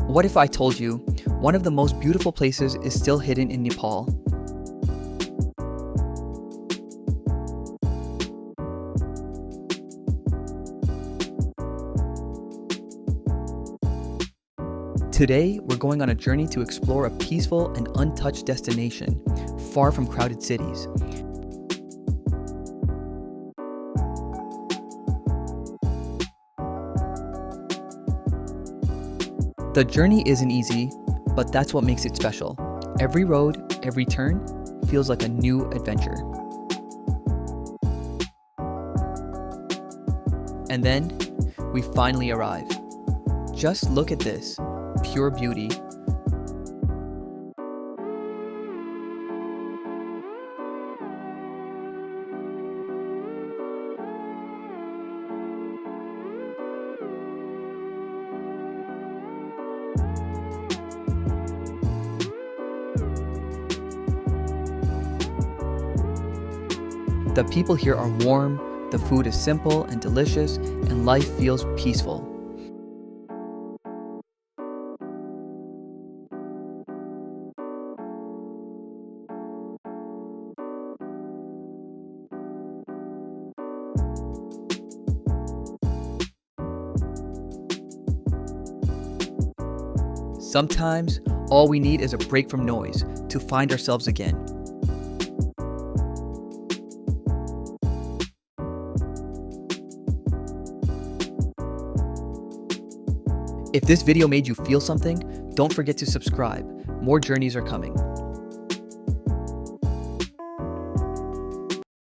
What if I told you one of the most beautiful places is still hidden in Nepal? Today, we're going on a journey to explore a peaceful and untouched destination, far from crowded cities. The journey isn't easy, but that's what makes it special. Every road, every turn, feels like a new adventure. And then, we finally arrive. Just look at this, pure beauty. The people here are warm, the food is simple and delicious, and life feels peaceful. Sometimes, all we need is a break from noise to find ourselves again. If this video made you feel something, don't forget to subscribe. More journeys are coming.